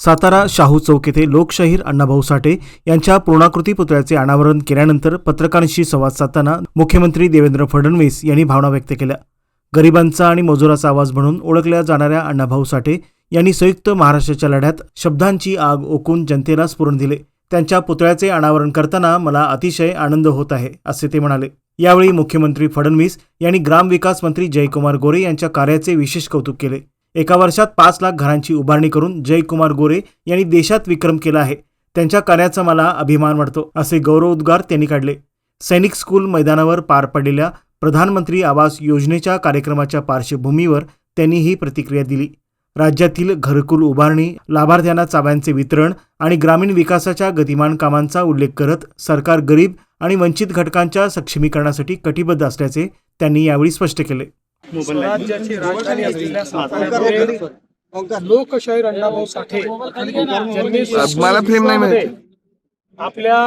सातारा शाहू चौक येथे लोकशाहीर अण्णाभाऊ साठे यांच्या पूर्णाकृती पुतळ्याचे अनावरण केल्यानंतर पत्रकारांशी संवाद साधताना मुख्यमंत्री देवेंद्र फडणवीस यांनी भावना व्यक्त केल्या। गरिबांचा आणि मजुराचा आवाज म्हणून ओळखल्या जाणाऱ्या अण्णाभाऊ साठे यांनी संयुक्त महाराष्ट्राच्या लढ्यात शब्दांची आग ओकून जनतेला स्फुरण दिले। त्यांच्या पुतळ्याचे अनावरण करताना मला अतिशय आनंद होत आहे, असे ते म्हणाले। यावेळी मुख्यमंत्री फडणवीस यांनी ग्रामविकास मंत्री जयकुमार गोरे यांच्या कार्याचे विशेष कौतुक केले। एका वर्षात 5 लाख घरांची उभारणी करून जयकुमार गोरे यांनी देशात विक्रम केला आहे। त्यांच्या कार्याचा मला अभिमान वाटतो, असे गौरवोद्गार त्यांनी काढले। सैनिक स्कूल मैदानावर पार पडलेल्या प्रधानमंत्री आवास योजनेच्या कार्यक्रमाच्या पार्श्वभूमीवर त्यांनी ही प्रतिक्रिया दिली। राज्यातील घरकुल उभारणी, लाभार्थ्यांना चाव्यांचे वितरण आणि ग्रामीण विकासाच्या गतिमान कामांचा उल्लेख करत सरकार गरीब आणि वंचित घटकांच्या सक्षमीकरणासाठी कटिबद्ध असल्याचे त्यांनी यावेळी स्पष्ट केले। राज्याची राजधानी असलेल्या साताऱ्यामध्ये लोकशाहीर अण्णाभाऊ साठे यांनी आपल्या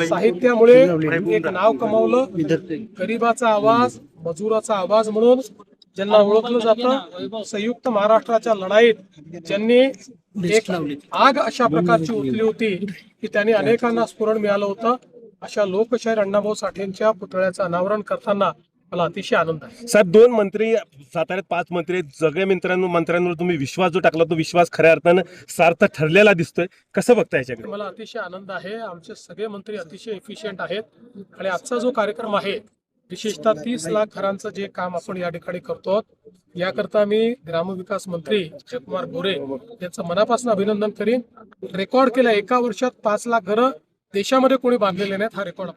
साहित्यामुळे एक नाव कमावलं। गरिबाचा आवाज, मजुराचा आवाज म्हणून ज्यांना ओळखलं जातं, संयुक्त महाराष्ट्राच्या लढाईत ज्यांनी एक आग अशा प्रकारची उठली होती की त्यांनी अनेकांना स्फुरण मिळालं होतं। अशा लोकशाहीर अण्णाभाऊ साठेंच्या पुतळ्याचं अनावरण करताना मला अतिशय आनंद आहे। साहेब, 2 मंत्री साताऱ्यात, 5 मंत्री, सगळ्या मंत्र्यांवर तुम्ही विश्वास जो टाकला तो विश्वास खऱ्या अर्थानं सार्थ ठरलेला दिसतोय, कसं बघता याच्याकडे? मला अतिशय आनंद आहे। आमचे सगळे मंत्री अतिशय एफिशियंट आहेत आणि आजचा जो कार्यक्रम आहे, विशेषतः 30 लाख घरांचं जे काम आपण या ठिकाणी करतो, याकरता मी ग्रामविकास मंत्री जयकुमार गोरे यांचं मनापासून अभिनंदन करीन। रेकॉर्ड केला, एका वर्षात 5 लाख घरं देशामध्ये कोणी बांधलेले नाहीत, हा रेकॉर्ड